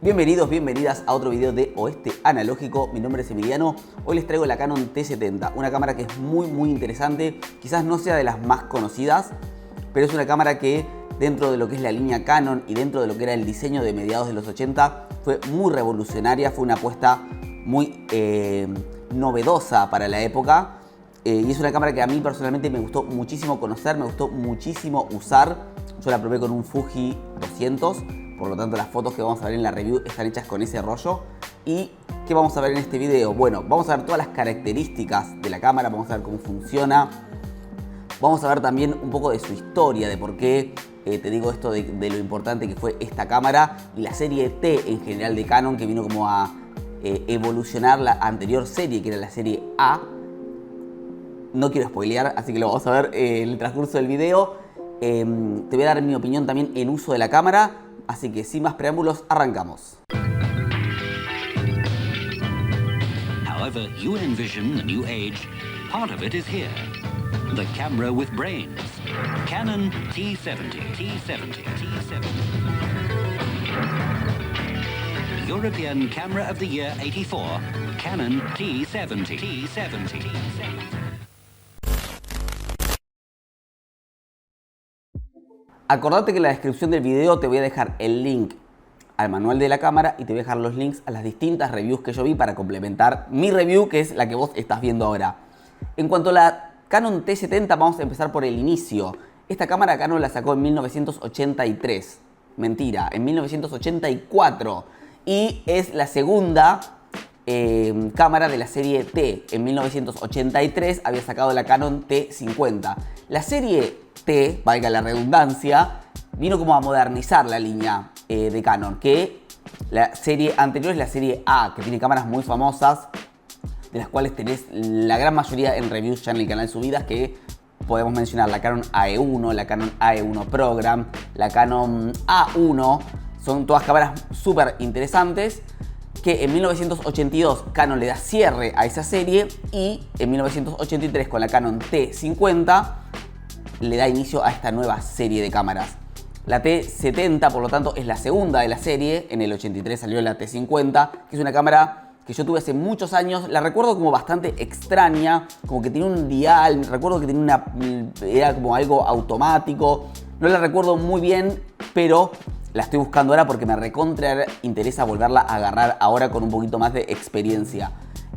Bienvenidos, bienvenidas a otro video de Oeste Analógico. Mi nombre es Emiliano. Hoy les traigo la Canon T70, una cámara que es muy interesante. Quizás no sea de las más conocidas, pero es una cámara que dentro de lo que es la línea Canon y dentro de lo que era el diseño de mediados de los 80 fue muy revolucionaria, fue una apuesta muy novedosa para la época. Y es una cámara que a mí personalmente me gustó muchísimo conocer, me gustó muchísimo usar. Yo la probé con un Fuji 200, por lo tanto las fotos que vamos a ver en la review están hechas con ese rollo. ¿Y qué vamos a ver en este video? Bueno, vamos a ver todas las características de la cámara, vamos a ver cómo funciona. Vamos a ver también un poco de su historia, de por qué te digo esto de lo importante que fue esta cámara y la serie T en general de Canon, que vino como a evolucionar la anterior serie, que era la serie A. No quiero spoilear, así que lo vamos a ver en el transcurso del video. Te voy a dar mi opinión también en uso de la cámara, así que sin más preámbulos, arrancamos. However you envision a new age, part of it is here. The camera with brains. Canon T70. European Camera of the Year 84, Canon T70. Acordate que en la descripción del video te voy a dejar el link al manual de la cámara y te voy a dejar los links a las distintas reviews que yo vi para complementar mi review, que es la que vos estás viendo ahora. En cuanto a la Canon T70, vamos a empezar por el inicio. Esta cámara Canon la sacó en 1983. Mentira, en 1984. Y es la segunda cámara de la serie T. En 1983 había sacado la Canon T50. La serie T, valga la redundancia, vino como a modernizar la línea de Canon, que la serie anterior es la serie A, que tiene cámaras muy famosas, de las cuales tenés la gran mayoría en reviews ya en el canal subidas, que podemos mencionar la Canon AE1, la Canon AE1 Program, la Canon A1, son todas cámaras súper interesantes, que en 1982 Canon le da cierre a esa serie y en 1983 con la Canon T50 le da inicio a esta nueva serie de cámaras. La T70, por lo tanto, es la segunda de la serie. En el 83 salió la T50, que es una cámara que yo tuve hace muchos años. La recuerdo como bastante extraña, como que tiene un dial. Recuerdo que tenía era como algo automático. No la recuerdo muy bien, pero la estoy buscando ahora porque me recontra interesa volverla a agarrar ahora con un poquito más de experiencia.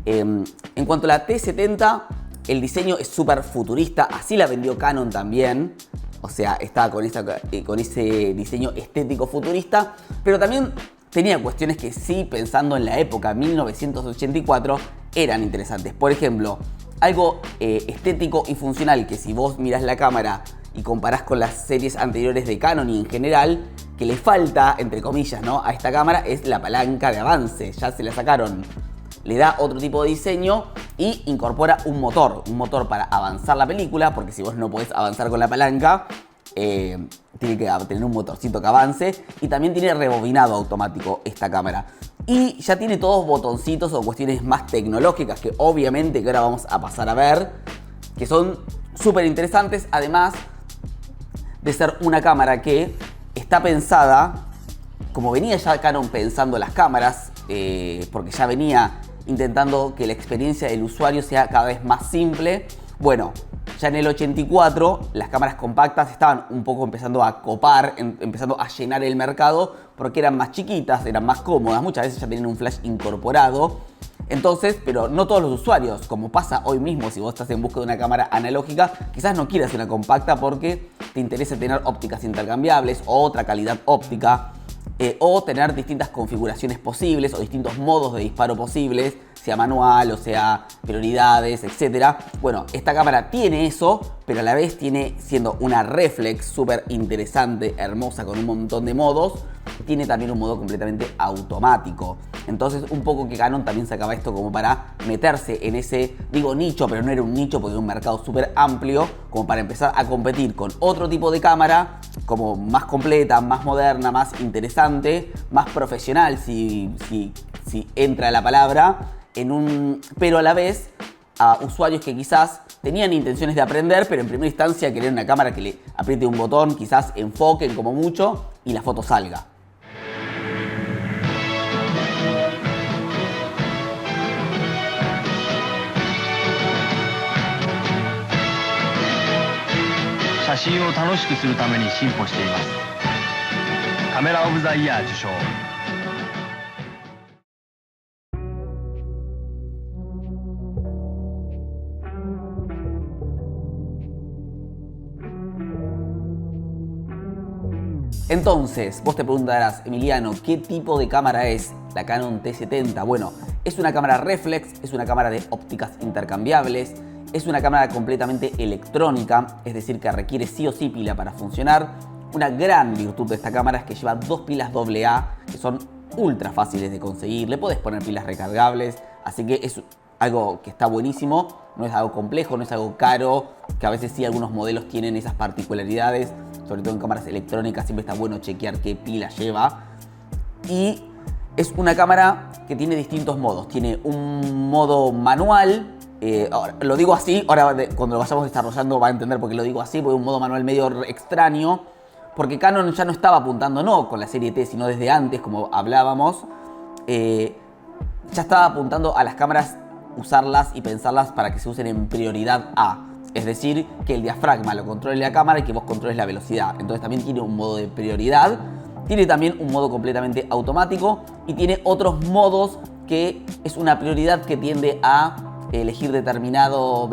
En cuanto a la T70, el diseño es súper futurista, así la vendió Canon también. O sea, estaba con ese diseño estético futurista, pero también tenía cuestiones que sí, pensando en la época 1984, eran interesantes. Por ejemplo, algo estético y funcional que si vos mirás la cámara y comparás con las series anteriores de Canon y en general, que le falta, entre comillas, ¿no?, a esta cámara es la palanca de avance. Ya se la sacaron. Le da otro tipo de diseño y incorpora un motor para avanzar la película, porque si vos no podés avanzar con la palanca, tiene que tener un motorcito que avance, y también tiene rebobinado automático esta cámara. Y ya tiene todos botoncitos o cuestiones más tecnológicas que obviamente que ahora vamos a pasar a ver, que son súper interesantes, además de ser una cámara que está pensada, como venía ya Canon pensando las cámaras, porque ya venía intentando que la experiencia del usuario sea cada vez más simple. Bueno, ya en el 84 las cámaras compactas estaban un poco empezando a copar, empezando a llenar el mercado, porque eran más chiquitas, eran más cómodas, muchas veces ya tenían un flash incorporado. Entonces, pero no todos los usuarios, como pasa hoy mismo si vos estás en busca de una cámara analógica, quizás no quieras una compacta porque te interesa tener ópticas intercambiables o otra calidad óptica, o tener distintas configuraciones posibles o distintos modos de disparo posibles, sea manual o sea prioridades, etc. Bueno, esta cámara tiene eso, pero a la vez tiene, siendo una reflex súper interesante, hermosa, con un montón de modos, tiene también un modo completamente automático. Entonces un poco que Canon también sacaba esto como para meterse en ese, digo nicho, pero no era un nicho porque era un mercado súper amplio, como para empezar a competir con otro tipo de cámara, como más completa, más moderna, más interesante, más profesional, si entra la palabra, pero a la vez a usuarios que quizás tenían intenciones de aprender, pero en primera instancia querían una cámara que le apriete un botón, quizás enfoquen como mucho y la foto salga. 真を楽しくするために進歩しています。カメラオブザイヤー受賞。Entonces, vos te preguntarás, Emiliano, ¿qué tipo de cámara es la Canon T70? Bueno, es una cámara reflex, es una cámara de ópticas intercambiables, es una cámara completamente electrónica, es decir, que requiere sí o sí pila para funcionar. Una gran virtud de esta cámara es que lleva dos pilas AA, que son ultra fáciles de conseguir. Le podés poner pilas recargables, así que es algo que está buenísimo. No es algo complejo, no es algo caro, que a veces sí algunos modelos tienen esas particularidades. Sobre todo en cámaras electrónicas siempre está bueno chequear qué pila lleva. Y es una cámara que tiene distintos modos. Tiene un modo manual. Ahora, lo digo así, ahora cuando lo vayamos desarrollando va a entender por qué lo digo así, porque es un modo manual medio extraño. Porque Canon ya no estaba apuntando no con la serie T, sino desde antes, como hablábamos. Ya estaba apuntando a las cámaras, usarlas y pensarlas para que se usen en prioridad A. Es decir, que el diafragma lo controle la cámara y que vos controles la velocidad. Entonces también tiene un modo de prioridad. Tiene también un modo completamente automático. Y tiene otros modos que es una prioridad que tiende a elegir determinado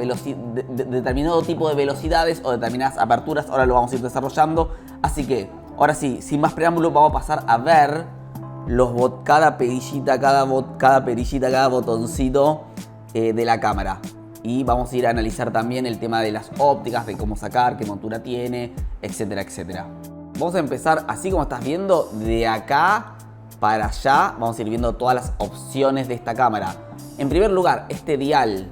tipo de velocidades o determinadas aperturas. Ahora lo vamos a ir desarrollando. Así que, ahora sí, sin más preámbulo, vamos a pasar a ver cada perillita, cada botoncito de la cámara. Y vamos a ir a analizar también el tema de las ópticas, de cómo sacar, qué montura tiene, etcétera, etcétera. Vamos a empezar así como estás viendo, de acá para allá. Vamos a ir viendo todas las opciones de esta cámara. En primer lugar, este dial.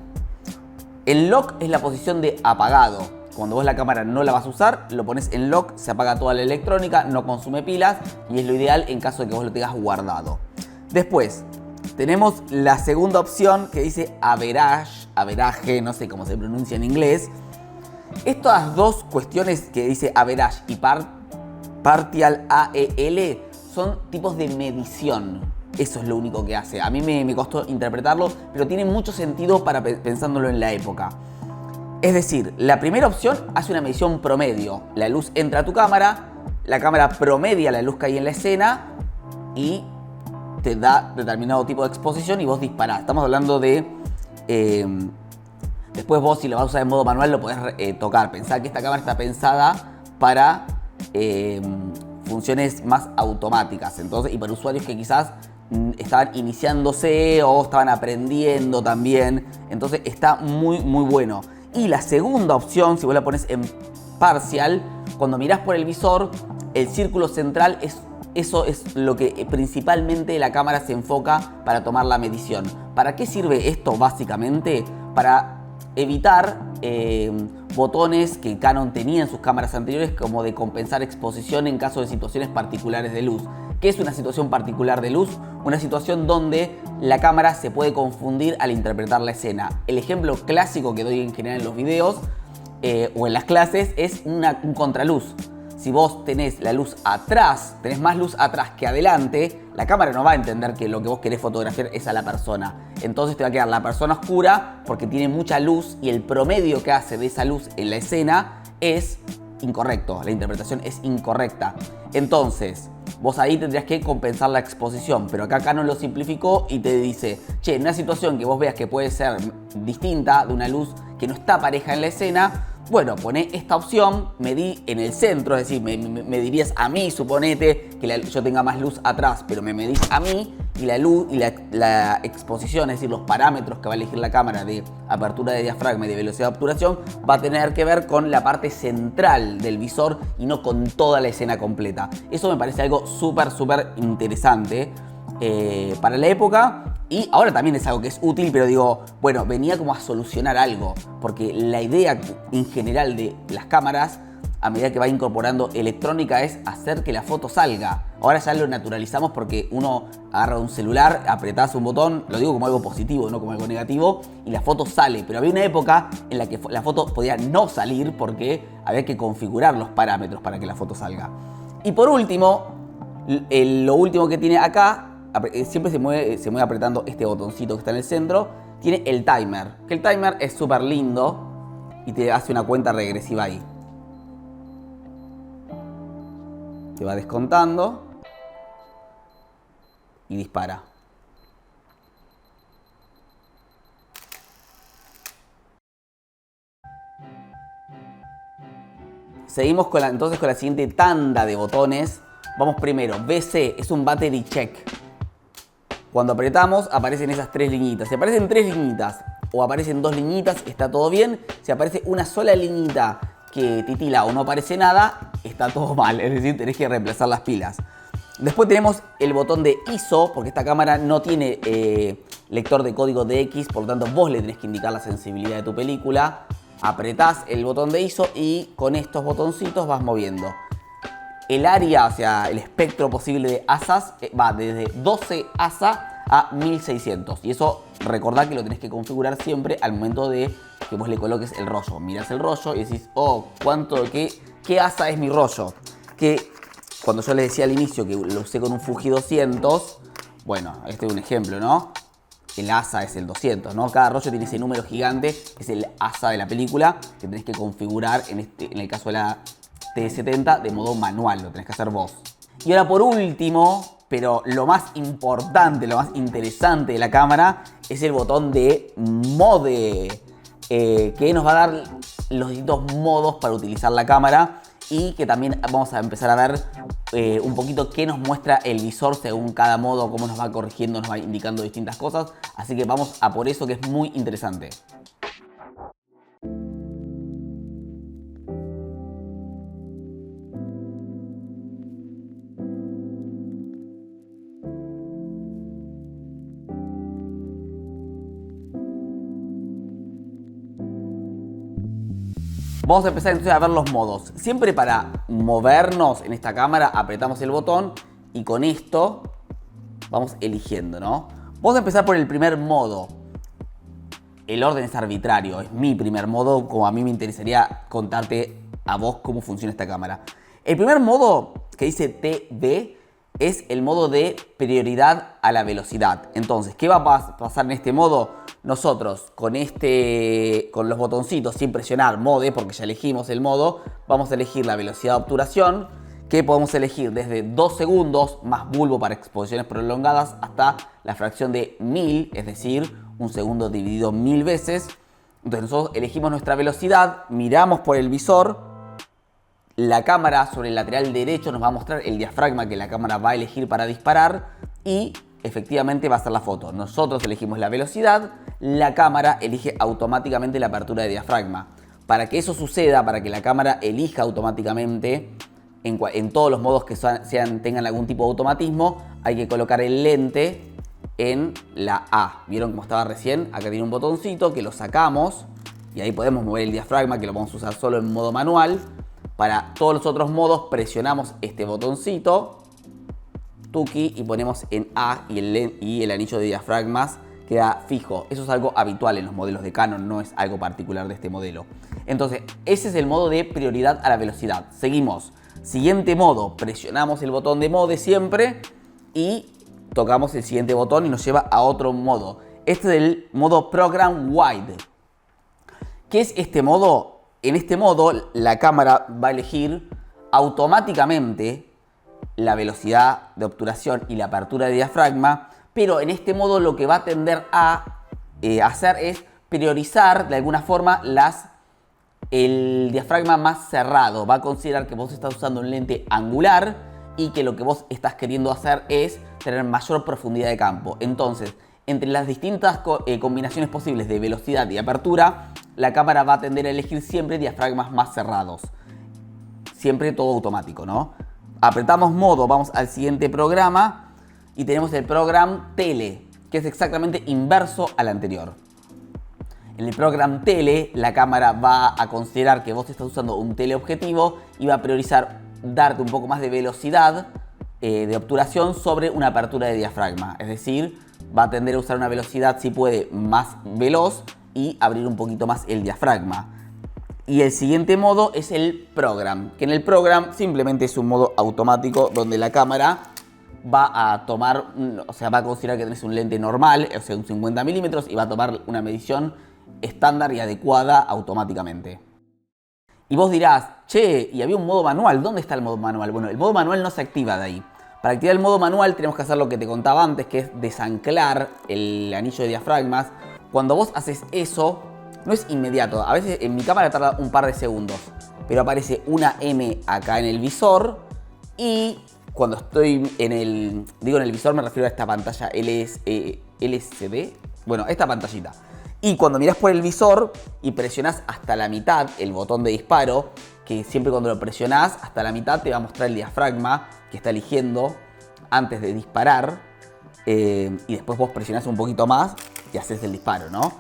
El lock es la posición de apagado. Cuando vos la cámara no la vas a usar, lo pones en lock, se apaga toda la electrónica, no consume pilas y es lo ideal en caso de que vos lo tengas guardado. Después, tenemos la segunda opción que dice average, no sé cómo se pronuncia en inglés. Estas dos cuestiones que dice average y partial AEL son tipos de medición. Eso es lo único que hace. A mí me costó interpretarlo, pero tiene mucho sentido para pensándolo en la época. Es decir, la primera opción hace una medición promedio. La luz entra a tu cámara, la cámara promedia la luz que hay en la escena y te da determinado tipo de exposición y vos disparás. Estamos hablando de... después vos, si lo vas a usar en modo manual, lo podés tocar. Pensá que esta cámara está pensada para funciones más automáticas. Entonces, y para usuarios que quizás estaban iniciándose o estaban aprendiendo también. Entonces está muy, muy bueno. Y la segunda opción, si vos la pones en parcial, cuando mirás por el visor, el círculo central eso es lo que principalmente la cámara se enfoca para tomar la medición. ¿Para qué sirve esto básicamente? Para evitar botones que Canon tenía en sus cámaras anteriores, como de compensar exposición en caso de situaciones particulares de luz. ¿Qué es una situación particular de luz? Una situación donde la cámara se puede confundir al interpretar la escena. El ejemplo clásico que doy en general en los videos o en las clases es un contraluz. Si vos tenés la luz atrás, tenés más luz atrás que adelante, la cámara no va a entender que lo que vos querés fotografiar es a la persona. Entonces te va a quedar la persona oscura porque tiene mucha luz y el promedio que hace de esa luz en la escena es incorrecto. La interpretación es incorrecta. Entonces, vos ahí tendrías que compensar la exposición, pero acá Canon lo simplificó y te dice, che, en una situación que vos veas que puede ser distinta, de una luz que no está pareja en la escena, bueno, poné esta opción, medí en el centro, es decir, me dirías a mí, suponete que yo tenga más luz atrás, pero me medís a mí y la luz y la exposición, es decir, los parámetros que va a elegir la cámara de apertura de diafragma y de velocidad de obturación, va a tener que ver con la parte central del visor y no con toda la escena completa. Eso me parece algo súper, súper interesante para la época. Y ahora también es algo que es útil, pero digo, bueno, venía como a solucionar algo. Porque la idea en general de las cámaras, a medida que va incorporando electrónica, es hacer que la foto salga. Ahora ya lo naturalizamos porque uno agarra un celular, apretás un botón, lo digo como algo positivo, no como algo negativo, y la foto sale. Pero había una época en la que la foto podía no salir porque había que configurar los parámetros para que la foto salga. Y por último, lo último que tiene acá, siempre se mueve apretando este botoncito que está en el centro, tiene el timer. Que el timer es súper lindo y te hace una cuenta regresiva ahí. Te va descontando y dispara. Seguimos entonces con la siguiente tanda de botones. Vamos primero, BC es un battery check. Cuando apretamos aparecen esas 3 liñitas. Si aparecen 3 liñitas o aparecen 2 liñitas, está todo bien. Si aparece una sola liñita que titila o no aparece nada, está todo mal. Es decir, tenés que reemplazar las pilas. Después tenemos el botón de ISO, porque esta cámara no tiene lector de código DX, por lo tanto vos le tenés que indicar la sensibilidad de tu película. Apretás el botón de ISO y con estos botoncitos vas moviendo. El área, o sea, el espectro posible de ASAs va desde 12 ASA a 1600. Y eso recordá que lo tenés que configurar siempre al momento de que vos le coloques el rollo. Mirás el rollo y decís, oh, ¿qué ASA es mi rollo? Que cuando yo les decía al inicio que lo usé con un Fuji 200, bueno, este es un ejemplo, ¿no? El ASA es el 200, ¿no? Cada rollo tiene ese número gigante, es el ASA de la película, que tenés que configurar en el caso de la T70 de modo manual, lo tenés que hacer vos. Y ahora por último, pero lo más importante, lo más interesante de la cámara, es el botón de Mode, que nos va a dar los distintos modos para utilizar la cámara y que también vamos a empezar a ver un poquito qué nos muestra el visor según cada modo, cómo nos va corrigiendo, nos va indicando distintas cosas. Así que vamos a por eso, que es muy interesante. Vamos a empezar entonces a ver los modos. Siempre para movernos en esta cámara apretamos el botón y con esto vamos eligiendo, ¿no? Vamos a empezar por el primer modo. El orden es arbitrario, es mi primer modo, como a mí me interesaría contarte a vos cómo funciona esta cámara. El primer modo, que dice TB, es el modo de prioridad a la velocidad. Entonces, ¿qué va a pasar en este modo? Nosotros con los botoncitos sin presionar Mode, porque ya elegimos el modo, vamos a elegir la velocidad de obturación, que podemos elegir desde 2 segundos más bulbo para exposiciones prolongadas hasta la fracción de 1000, es decir, un segundo dividido 1000 veces. Entonces nosotros elegimos nuestra velocidad, miramos por el visor, la cámara sobre el lateral derecho nos va a mostrar el diafragma que la cámara va a elegir para disparar y efectivamente va a ser la foto. Nosotros elegimos la velocidad, la cámara elige automáticamente la apertura de diafragma. Para que eso suceda, para que la cámara elija automáticamente en todos los modos que tengan algún tipo de automatismo, hay que colocar el lente en la A. ¿Vieron cómo estaba recién? Acá tiene un botoncito que lo sacamos y ahí podemos mover el diafragma, que lo vamos a usar solo en modo manual. Para todos los otros modos presionamos este botoncito, tuki, y ponemos en A y el anillo de diafragmas queda fijo. Eso es algo habitual en los modelos de Canon, no es algo particular de este modelo. Entonces, ese es el modo de prioridad a la velocidad. Seguimos. Siguiente modo, presionamos el botón de Mode siempre y tocamos el siguiente botón y nos lleva a otro modo. Este es el modo Program Wide. ¿Qué es este modo? En este modo la cámara va a elegir automáticamente la velocidad de obturación y la apertura de diafragma, pero en este modo lo que va a tender a hacer es priorizar de alguna forma el diafragma más cerrado. Va a considerar que vos estás usando un lente angular y que lo que vos estás queriendo hacer es tener mayor profundidad de campo. Entonces, entre las distintas combinaciones posibles de velocidad y apertura, la cámara va a tender a elegir siempre diafragmas más cerrados. Siempre todo automático, ¿no? Apretamos modo, vamos al siguiente programa y tenemos el Program Tele, que es exactamente inverso al anterior. En el Program Tele, la cámara va a considerar que vos estás usando un teleobjetivo y va a priorizar darte un poco más de velocidad de obturación sobre una apertura de diafragma. Es decir, va a tender a usar una velocidad, si puede, más veloz y abrir un poquito más el diafragma. Y el siguiente modo es el Program, que en el Program simplemente es un modo automático donde la cámara va a tomar, o sea, va a considerar que tenés un lente normal, o sea, un 50 milímetros, y va a tomar una medición estándar y adecuada automáticamente. Y vos dirás, che, y había un modo manual, ¿dónde está el modo manual? Bueno, el modo manual no se activa de ahí. Para activar el modo manual tenemos que hacer lo que te contaba antes, que es desanclar el anillo de diafragmas. Cuando vos haces eso, no es inmediato. A veces en mi cámara tarda un par de segundos, pero aparece una M acá en el visor y cuando estoy en el... Digo en el visor me refiero a esta pantalla LCD. Bueno, esta pantallita. Y cuando mirás por el visor y presionás hasta la mitad el botón de disparo, que siempre cuando lo presionás hasta la mitad te va a mostrar el diafragma que está eligiendo antes de disparar. Y después vos presionás un poquito más y haces el disparo, ¿no?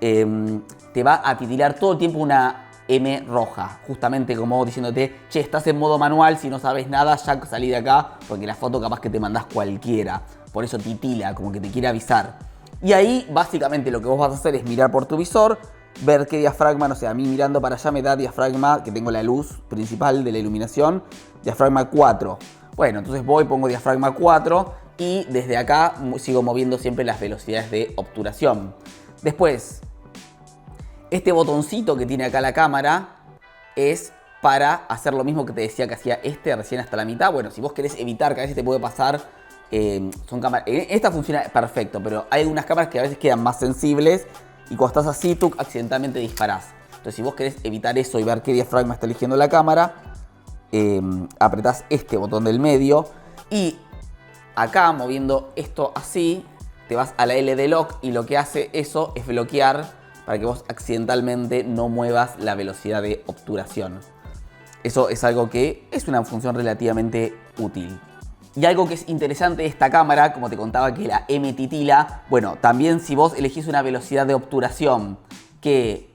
Te va a titilar todo el tiempo una M roja, justamente como diciéndote, che, estás en modo manual, si no sabes nada, ya salí de acá, porque la foto capaz que te mandás cualquiera. Por eso titila, como que te quiere avisar. Y ahí, básicamente, lo que vos vas a hacer es mirar por tu visor, ver qué diafragma, no sé, a mí mirando para allá me da diafragma, que tengo la luz principal de la iluminación, diafragma 4. Bueno, entonces voy, pongo diafragma 4 y desde acá sigo moviendo siempre las velocidades de obturación. Después, este botoncito que tiene acá la cámara es para hacer lo mismo que te decía que hacía recién hasta la mitad. Bueno, si vos querés evitar que a veces te puede pasar... son cámaras. Esta funciona perfecto, pero hay algunas cámaras que a veces quedan más sensibles y cuando estás así tú accidentalmente disparás. Entonces si vos querés evitar eso y ver qué diafragma está eligiendo la cámara, apretás este botón del medio y acá moviendo esto así te vas a la L de lock y lo que hace eso es bloquear para que vos accidentalmente no muevas la velocidad de obturación. Eso es algo que es una función relativamente útil. Y algo que es interesante de esta cámara, como te contaba que la M titila, bueno, también si vos elegís una velocidad de obturación que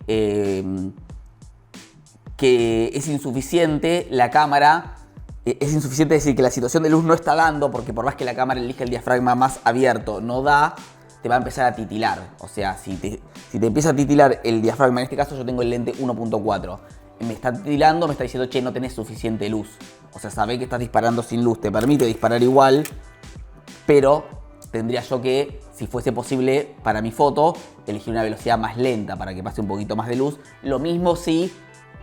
es insuficiente, la cámara es insuficiente, es decir, que la situación de luz no está dando, porque por más que la cámara elija el diafragma más abierto, no da, te va a empezar a titilar. O sea, si te empieza a titilar el diafragma, en este caso yo tengo el lente 1.4, me está titilando, me está diciendo, che, no tenés suficiente luz. O sea, sabés que estás disparando sin luz, te permite disparar igual, pero tendría yo que, si fuese posible para mi foto, elegir una velocidad más lenta para que pase un poquito más de luz. Lo mismo si,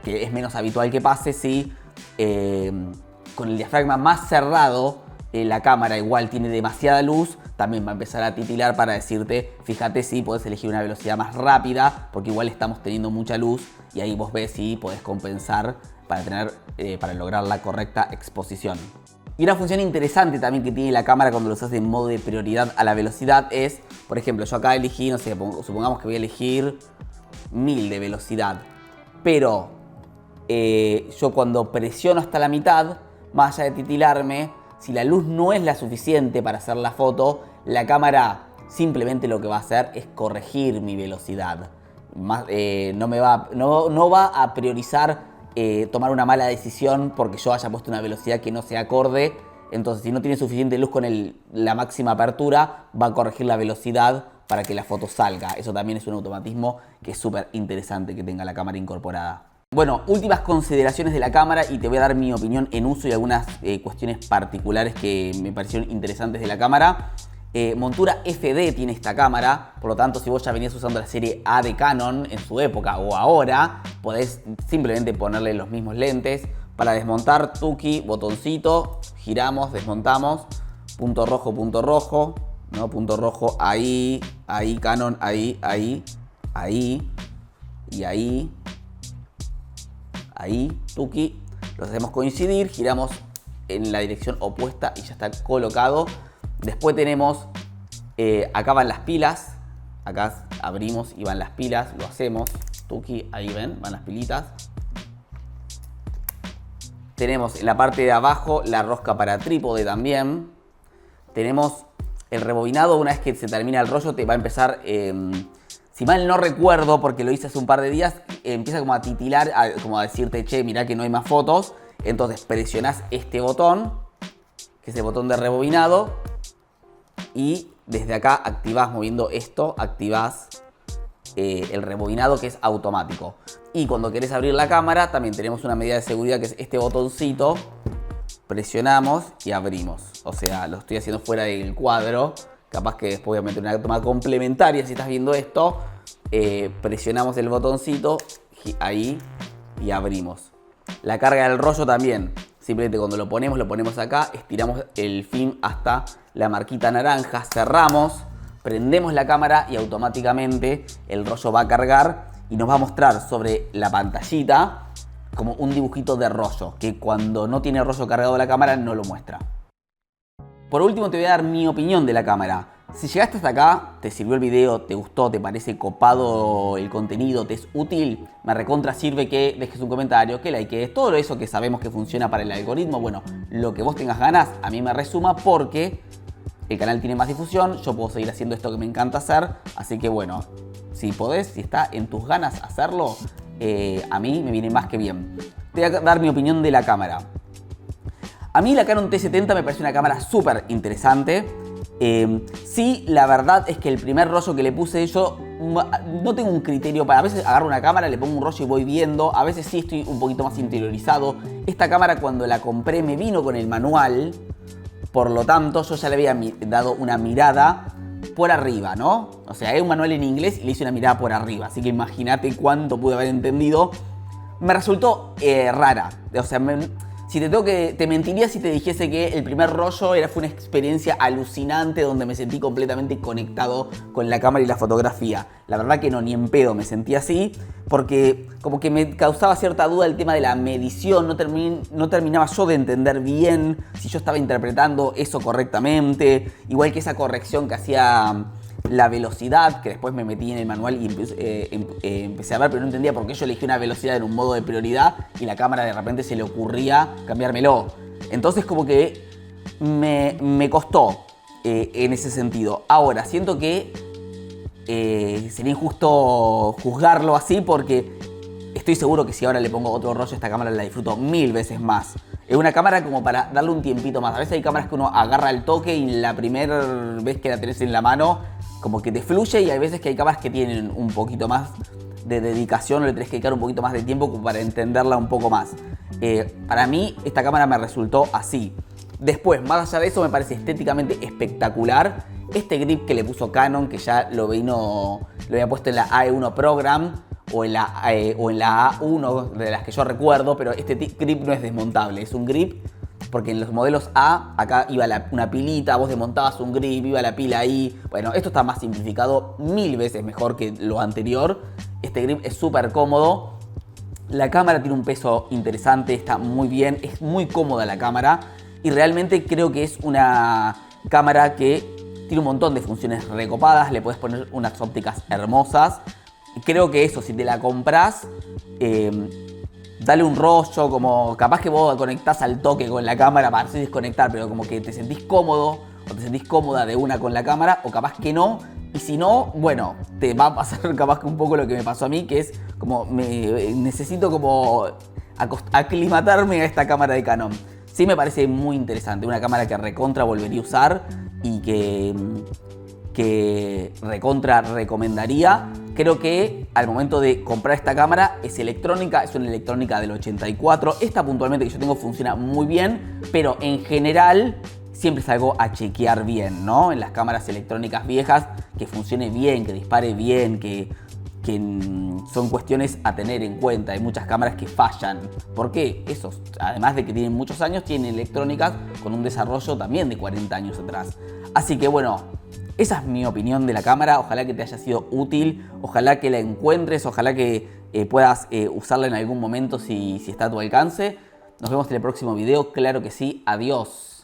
que es menos habitual que pase, si con el diafragma más cerrado la cámara igual tiene demasiada luz, también va a empezar a titilar para decirte, fíjate si podés elegir una velocidad más rápida, porque igual estamos teniendo mucha luz y ahí vos ves si podés compensar para lograr la correcta exposición. Y una función interesante también que tiene la cámara cuando lo usas en modo de prioridad a la velocidad es, por ejemplo, yo acá elegí, no sé, supongamos que voy a elegir 1000 de velocidad, pero yo cuando presiono hasta la mitad, más allá de titilarme, si la luz no es la suficiente para hacer la foto, la cámara simplemente lo que va a hacer es corregir mi velocidad. No va a priorizar tomar una mala decisión porque yo haya puesto una velocidad que no sea acorde. Entonces, si no tiene suficiente luz con la máxima apertura, va a corregir la velocidad para que la foto salga. Eso también es un automatismo que es súper interesante que tenga la cámara incorporada. Bueno, últimas consideraciones de la cámara y te voy a dar mi opinión en uso y algunas cuestiones particulares que me parecieron interesantes de la cámara. Montura FD tiene esta cámara, por lo tanto si vos ya venías usando la serie A de Canon en su época o ahora, podés simplemente ponerle los mismos lentes. Para desmontar, tuki, botoncito, giramos, desmontamos, punto rojo, ¿no? Punto rojo, ahí, Canon, ahí, y ahí, tuki, los hacemos coincidir, giramos en la dirección opuesta y ya está colocado. Después tenemos, acá van las pilas, acá abrimos y van las pilas, lo hacemos, tuki, ahí ven, van las pilitas. Tenemos en la parte de abajo la rosca para trípode también. Tenemos el rebobinado, una vez que se termina el rollo te va a empezar, si mal no recuerdo, porque lo hice hace un par de días, empieza como a titilar, como a decirte, che, mirá que no hay más fotos. Entonces presionás este botón, que es el botón de rebobinado, y desde acá activás, moviendo esto, activás el rebobinado, que es automático. Y cuando querés abrir la cámara, también tenemos una medida de seguridad, que es este botoncito. Presionamos y abrimos. O sea, lo estoy haciendo fuera del cuadro. Capaz que después voy a meter una toma complementaria si estás viendo esto. Presionamos el botoncito, ahí, y abrimos. La carga del rollo también. Simplemente cuando lo ponemos acá, estiramos el film hasta la marquita naranja, cerramos, prendemos la cámara y automáticamente el rollo va a cargar y nos va a mostrar sobre la pantallita como un dibujito de rollo, que cuando no tiene rollo cargado la cámara no lo muestra. Por último te voy a dar mi opinión de la cámara. Si llegaste hasta acá, te sirvió el video, te gustó, te parece copado el contenido, te es útil, me recontra sirve que dejes un comentario, que likees, todo eso que sabemos que funciona para el algoritmo. Bueno, lo que vos tengas ganas, a mí me resuma porque el canal tiene más difusión, yo puedo seguir haciendo esto que me encanta hacer. Así que bueno, si podés, si está en tus ganas hacerlo, a mí me viene más que bien. Te voy a dar mi opinión de la cámara. A mí la Canon T70 me parece una cámara súper interesante. Sí, la verdad es que el primer rollo que le puse yo no tengo un criterio para... A veces agarro una cámara, le pongo un rollo y voy viendo. A veces sí estoy un poquito más interiorizado. Esta cámara cuando la compré me vino con el manual. Por lo tanto yo ya le había dado una mirada por arriba, ¿no? O sea, hay un manual en inglés y le hice una mirada por arriba. Así que imagínate cuánto pude haber entendido. Me resultó rara. O sea, si te mentiría si te dijese que el primer rollo fue una experiencia alucinante donde me sentí completamente conectado con la cámara y la fotografía. La verdad que no, ni en pedo me sentí así, porque como que me causaba cierta duda el tema de la medición. No terminaba yo de entender bien si yo estaba interpretando eso correctamente. Igual que esa corrección que hacía la velocidad, que después me metí en el manual y empecé a ver, pero no entendía por qué yo elegí una velocidad en un modo de prioridad y la cámara de repente se le ocurría cambiármelo. Entonces como que me costó en ese sentido. Ahora, siento que sería injusto juzgarlo así porque estoy seguro que si ahora le pongo otro rollo a esta cámara la disfruto 1000 veces más. Es una cámara como para darle un tiempito más. A veces hay cámaras que uno agarra el toque y la primera vez que la tenés en la mano como que te fluye, y hay veces que hay cámaras que tienen un poquito más de dedicación o le tenés que dedicar un poquito más de tiempo como para entenderla un poco más. Para mí esta cámara me resultó así. Después, más allá de eso, me parece estéticamente espectacular este grip que le puso Canon, que ya lo había puesto en la AE1 Program o en la A1 de las que yo recuerdo, pero este grip no es desmontable, es un grip porque en los modelos A, acá iba una pilita, vos desmontabas un grip, iba la pila ahí. Bueno, esto está más simplificado, 1000 veces mejor que lo anterior. Este grip es súper cómodo. La cámara tiene un peso interesante, está muy bien, es muy cómoda la cámara. Y realmente creo que es una cámara que tiene un montón de funciones recopadas. Le puedes poner unas ópticas hermosas. Y creo que eso, si te la compras, dale un rollo, como capaz que vos conectás al toque con la cámara para así desconectar, pero como que te sentís cómodo o te sentís cómoda de una con la cámara, o capaz que no. Y si no, bueno, te va a pasar capaz que un poco lo que me pasó a mí, que es como necesito como aclimatarme a esta cámara de Canon. Sí me parece muy interesante, una cámara que recontra volvería a usar y que recontra recomendaría. Creo que al momento de comprar esta cámara es electrónica, es una electrónica del 84. Esta puntualmente que yo tengo funciona muy bien, pero en general siempre es algo a chequear bien, ¿no? En las cámaras electrónicas viejas, que funcione bien, que dispare bien, que son cuestiones a tener en cuenta. Hay muchas cámaras que fallan. ¿Por qué? Esos, además de que tienen muchos años, tienen electrónicas con un desarrollo también de 40 años atrás. Así que bueno, esa es mi opinión de la cámara. Ojalá que te haya sido útil, ojalá que la encuentres, ojalá que puedas usarla en algún momento si está a tu alcance. Nos vemos en el próximo video, claro que sí. Adiós.